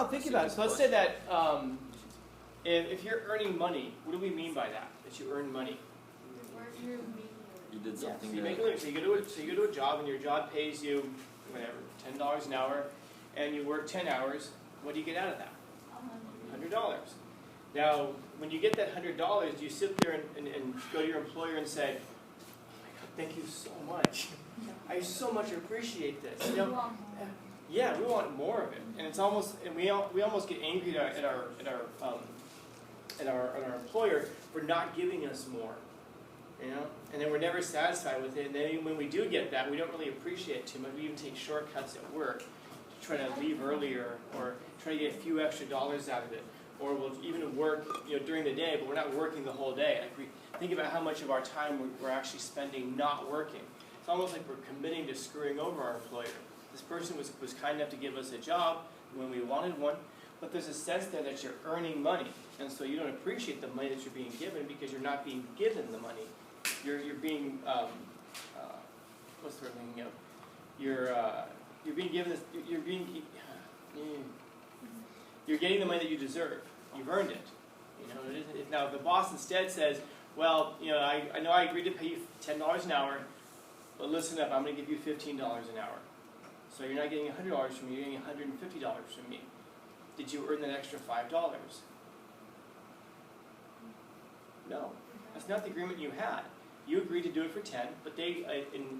Well, think about it. So let's say that if you're earning money, what do we mean by that? That you earn money? You did something. So you make a living. So you go to a job, and your job pays you whatever, $10 an hour, and you work 10 hours. What do you get out of that? $100. Now, when you get that $100, do you sit there and go to your employer and say, "Oh my God, thank you so much. I so much appreciate this." You know, yeah, we want more of it, and it's almost, and we almost get angry at our employer for not giving us more. You know, and then we're never satisfied with it. And then when we do get that, we don't really appreciate it too much. We even take shortcuts at work to try to leave earlier, or try to get a few extra dollars out of it. Or we'll even work, you know, during the day, but we're not working the whole day. Like, we think about how much of our time we're actually spending not working. It's almost like we're committing to screwing over our employer. This person was kind enough to give us a job when we wanted one, but there's a sense there that you're earning money, and so you don't appreciate the money that you're being given because you're not being given the money. You're being what's the word I'm thinking of? You're being given this. You're getting the money that you deserve. You've earned it. You know, now if the boss instead says, "Well, you know, I know I agreed to pay you $10 an hour, but listen up, I'm going to give you $15 an hour. So you're not getting $100 from me, you're getting $150 from me." Did you earn that extra $5? No. That's not the agreement you had. You agreed to do it for 10, but they,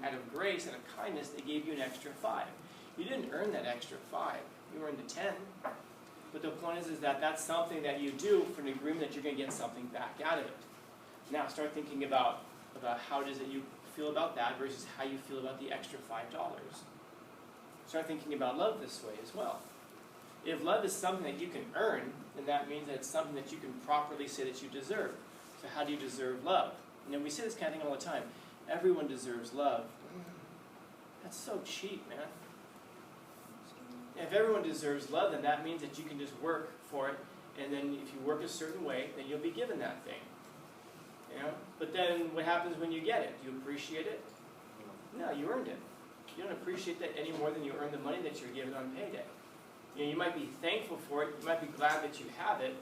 out of grace, out of kindness, they gave you an extra 5. You didn't earn that extra 5. You earned the 10. But the point is that that's something that you do for an agreement that you're going to get something back out of it. Now start thinking about how does it you feel about that versus how you feel about the extra $5. Start thinking about love this way as well. If love is something that you can earn, then that means that it's something that you can properly say that you deserve. So how do you deserve love? You know, we say this kind of thing all the time. Everyone deserves love. That's so cheap, man. If everyone deserves love, then that means that you can just work for it, and then if you work a certain way, then you'll be given that thing. You know? But then what happens when you get it? Do you appreciate it? No, you earned it. You don't appreciate that any more than you earn the money that you're given on payday. You know, you might be thankful for it, you might be glad that you have it,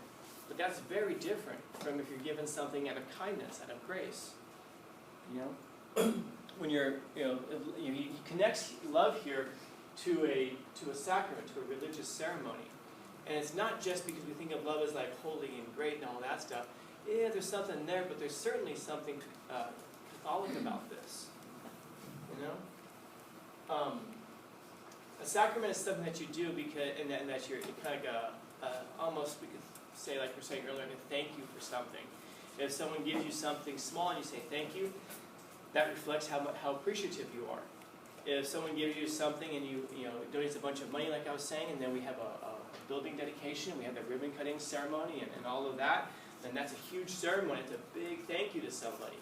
but that's very different from if you're given something out of kindness, out of grace. You know? When he connects love here to a sacrament, to a religious ceremony. And it's not just because we think of love as like holy and great and all that stuff. Yeah, there's something there, but there's certainly something Catholic about this. You know? A sacrament is something that you do because, and that you're kind of almost, we could say, like we were saying earlier, to thank you for something. If someone gives you something small and you say thank you, that reflects how appreciative you are. If someone gives you something and you donates a bunch of money, like I was saying, and then we have a building dedication, we have the ribbon cutting ceremony and all of that, then that's a huge ceremony. It's a big thank you to somebody.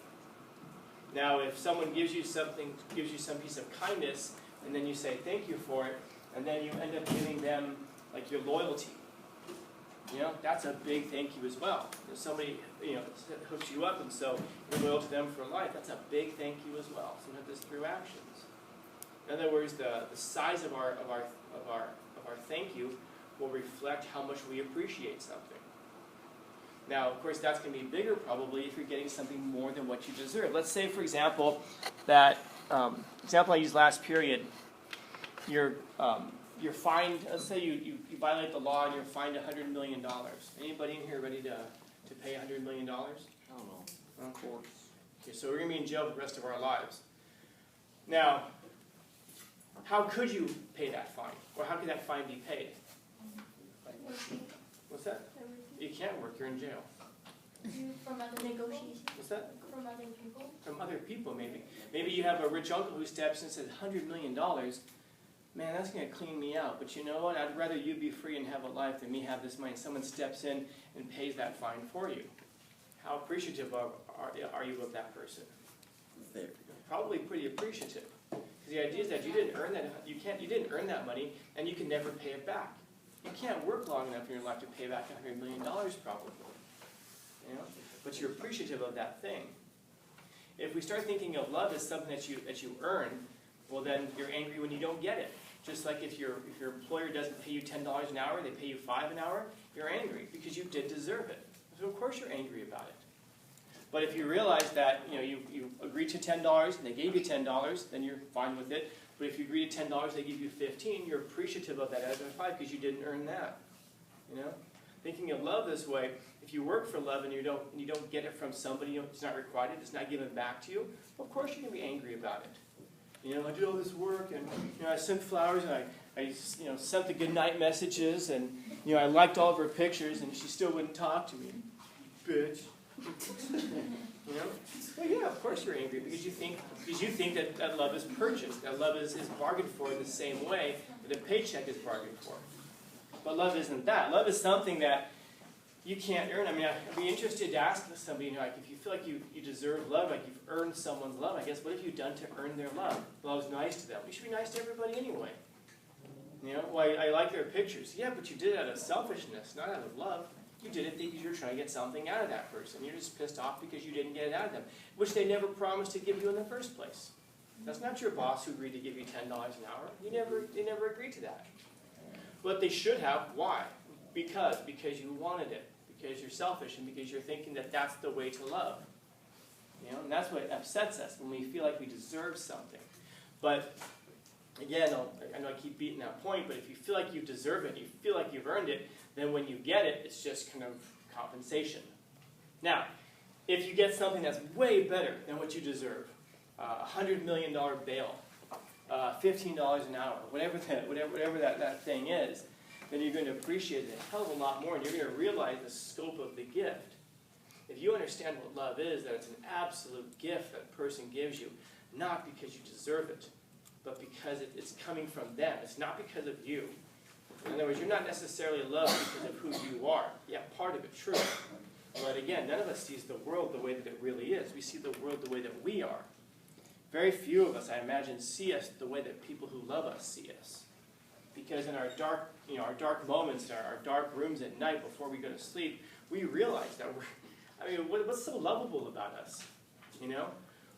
Now, if someone gives you something, gives you some piece of kindness, and then you say thank you for it, and then you end up giving them like your loyalty. You know, that's a big thank you as well. If somebody hooks you up, and so you're loyal to them for life, that's a big thank you as well. Sometimes it's through actions. In other words, the size of our thank you will reflect how much we appreciate something. Now, of course, that's going to be bigger probably if you're getting something more than what you deserve. Let's say, for example, that example I used last period. You're fined. Let's say you violate the law and you're fined $100 million. Anybody in here ready to pay $100 million? I don't know. Of course. Okay, so we're going to be in jail for the rest of our lives. Now, how could you pay that fine? Or how could that fine be paid? What's that? You can't work, you're in jail. From other negotiations. What's that? From other people. From other people, maybe. Maybe you have a rich uncle who steps in and says, $100 million, man, that's going to clean me out. But you know what? I'd rather you be free and have a life than me have this money. Someone steps in and pays that fine for you. How appreciative are you of that person? Probably pretty appreciative. Because the idea is that you didn't earn that. You didn't earn that money, and you can never pay it back. You can't work long enough in your life to pay back $100 million, probably. You know? But you're appreciative of that thing. If we start thinking of love as something that you earn, well then you're angry when you don't get it. Just like if your employer doesn't pay you $10 an hour, they pay you $5 an hour, you're angry because you did deserve it. So of course you're angry about it. But if you realize that you agreed to $10 and they gave you $10, then you're fine with it. But if you agree to $10, they give you $15, you're appreciative of that other $5 because you didn't earn that. Thinking of love this way, if you work for love and you don't get it from somebody, it's not requited, it's not given back to you, well, of course you're going to be angry about it. I did all this work, and I sent flowers, and I sent the goodnight messages, and I liked all of her pictures, and she still wouldn't talk to me, bitch. Well, yeah, of course you're angry because you think that love is purchased, that love is bargained for in the same way that a paycheck is bargained for. But love isn't that. Love is something that you can't earn. I mean, I'd be interested to ask somebody, if you feel like you deserve love, like you've earned someone's love, I guess, what have you done to earn their love? Love's nice to them. You should be nice to everybody anyway. Well, I like their pictures. Yeah, but you did it out of selfishness, not out of love. You did it because you're trying to get something out of that person. You're just pissed off because you didn't get it out of them, which they never promised to give you in the first place. That's not your boss who agreed to give you $10 an hour. They never agreed to that. But they should have. Why? Because you wanted it. Because you're selfish and because you're thinking that that's the way to love. And that's what upsets us when we feel like we deserve something. But again, I know I keep beating that point, but if you feel like you deserve it, you feel like you've earned it, then when you get it, it's just kind of compensation. Now, if you get something that's way better than what you deserve, $100 million bail, $15 an hour, whatever that thing is, then you're going to appreciate it a hell of a lot more, and you're going to realize the scope of the gift. If you understand what love is, that it's an absolute gift that a person gives you, not because you deserve it, but because it's coming from them. It's not because of you. In other words, you're not necessarily loved because of who you are. Yeah, part of it, true. But again, none of us sees the world the way that it really is. We see the world the way that we are. Very few of us, I imagine, see us the way that people who love us see us. Because in our dark moments, our dark rooms at night before we go to sleep, we realize that what's so lovable about us?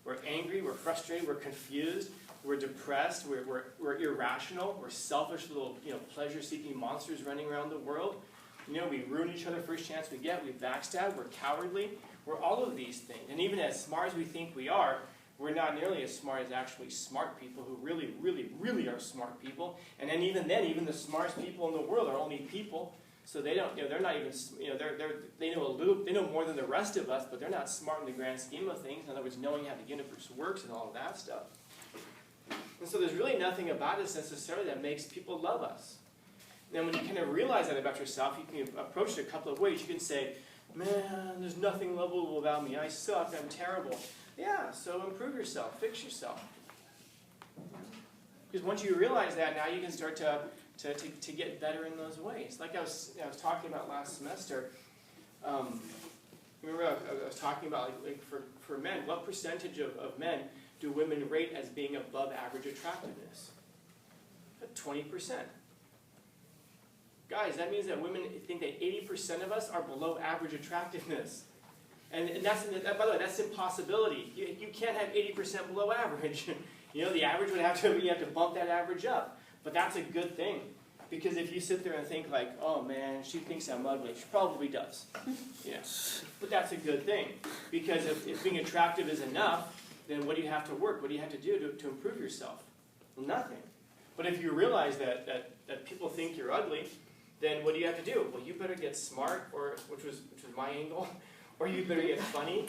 We're angry, we're frustrated, we're confused, we're depressed, we're irrational, we're selfish little pleasure-seeking monsters running around the world. We ruin each other first chance we get, we backstab, we're cowardly, we're all of these things. And even as smart as we think we are, we're not nearly as smart as actually smart people who really, really, really are smart people. And then, even the smartest people in the world are only people. So they don't, they're not even, they know more than the rest of us, but they're not smart in the grand scheme of things. In other words, knowing how the universe works and all of that stuff. And so there's really nothing about us necessarily that makes people love us. Now, when you kind of realize that about yourself, you can approach it a couple of ways. You can say, man, there's nothing lovable about me. I suck. I'm terrible. Yeah, so improve yourself. Fix yourself. Because once you realize that, now you can start to get better in those ways. Like I was talking about last semester. Remember I was talking about like for men, what percentage of men do women rate as being above average attractiveness? 20%. Guys, that means that women think that 80% of us are below average attractiveness. And that's, by the way, that's impossibility. You can't have 80% below average. The average would have to, you have to bump that average up. But that's a good thing. Because if you sit there and think like, oh man, she thinks I'm ugly, she probably does. But that's a good thing. Because if being attractive is enough, then what do you have to work? What do you have to do to improve yourself? Well, nothing. But if you realize that people think you're ugly, then what do you have to do? Well, you better get smart, or which was my angle, or you better get funny,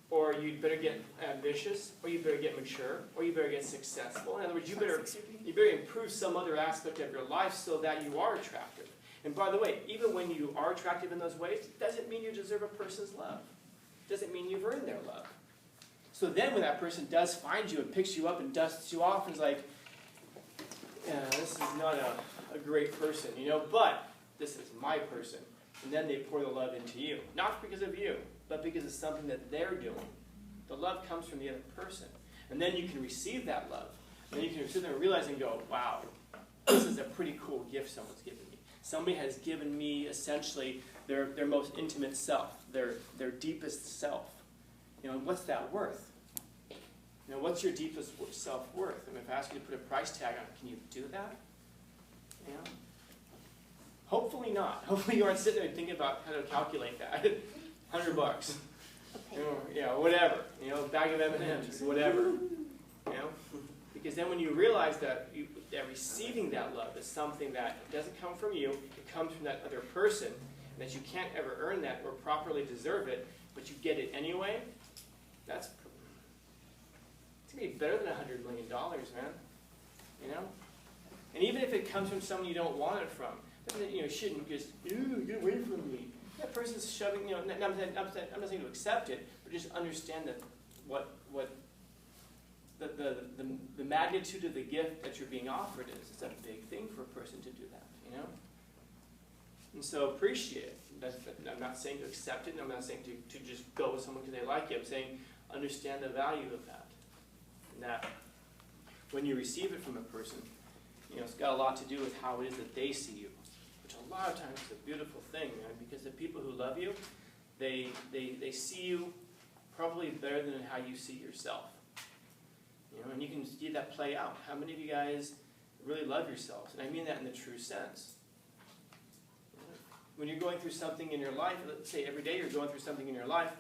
or you better get ambitious, or you better get mature, or you better get successful. In other words, you better improve some other aspect of your life so that you are attractive. And by the way, even when you are attractive in those ways, it doesn't mean you deserve a person's love. It doesn't mean you've earned their love. So then when that person does find you and picks you up and dusts you off and is like, yeah, this is not a great person, but this is my person. And then they pour the love into you. Not because of you, but because it's something that they're doing. The love comes from the other person. And then you can receive that love. And then you can sit there and realize and go, wow, this is a pretty cool gift someone's given me. Somebody has given me essentially their most intimate self, their deepest self. What's that worth? What's your deepest self-worth? I mean, if I ask you to put a price tag on it, can you do that? You know? Hopefully not. Hopefully you aren't sitting there thinking about how to calculate that. $100. You know, yeah, whatever. You know, bag of M&Ms, whatever. You know, because then when you realize that that receiving that love is something that doesn't come from you, it comes from that other person, and that you can't ever earn that or properly deserve it, but you get it anyway. It's gonna be better than $100 million, man. You know, and even if it comes from someone you don't want it from, then, you know, shouldn't just get away from me. That person's shoving, you know. I'm not saying to accept it, but just understand that the magnitude of the gift that you're being offered is. It's a big thing for a person to do that, you know. And so appreciate it. I'm not saying to accept it, and I'm not saying to just go with someone because they like you. I'm saying understand the value of that. And that when you receive it from a person, you know, it's got a lot to do with how it is that they see you, which a lot of times is a beautiful thing, man, because the people who love you, they see you probably better than how you see yourself. You know, and you can see that play out. How many of you guys really love yourselves? And I mean that in the true sense. When you're going through something in your life, let's say every day you're going through something in your life,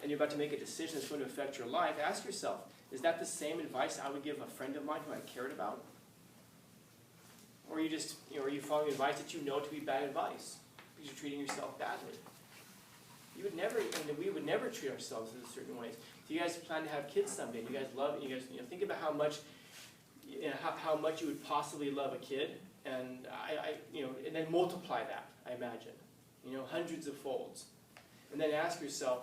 and you're about to make a decision that's going to affect your life, ask yourself, is that the same advice I would give a friend of mine who I cared about? Or are you just, you know, are you following advice that you know to be bad advice because you're treating yourself badly? You would never, we would never treat ourselves in certain ways. If you guys plan to have kids someday, and you guys love it, you guys, you know, think about how much, you know, how much you would possibly love a kid, and you know, and then multiply that. I imagine, you know, hundreds of folds, and then ask yourself,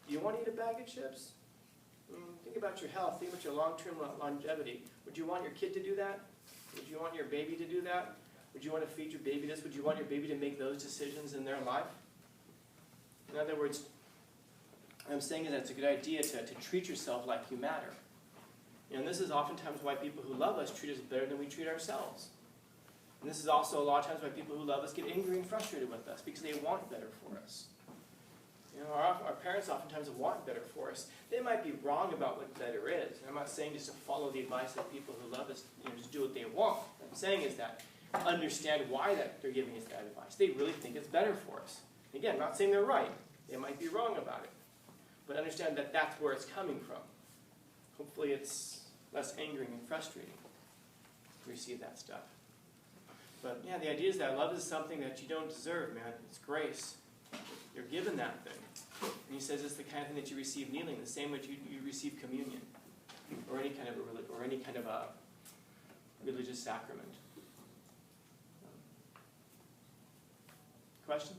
do you want to eat a bag of chips? Think about your health. Think about your long-term longevity. Would you want your kid to do that? Would you want your baby to do that? Would you want to feed your baby this? Would you want your baby to make those decisions in their life? In other words, what I'm saying is that it's a good idea to treat yourself like you matter. You know, and this is oftentimes why people who love us treat us better than we treat ourselves. And this is also a lot of times why people who love us get angry and frustrated with us, because they want better for us. You know, our parents oftentimes want better for us. They might be wrong about what better is. And I'm not saying just to follow the advice of people who love us, you know, just do what they want. What I'm saying is that understand why that they're giving us that advice. They really think it's better for us. Again, I'm not saying they're right. They might be wrong about it. But understand that that's where it's coming from. Hopefully it's less angering and frustrating to receive that stuff. But yeah, the idea is that love is something that you don't deserve, man. It's grace. You're given that thing. And he says it's the kind of thing that you receive kneeling, the same way you receive communion, or any kind of a religious sacrament. Questions?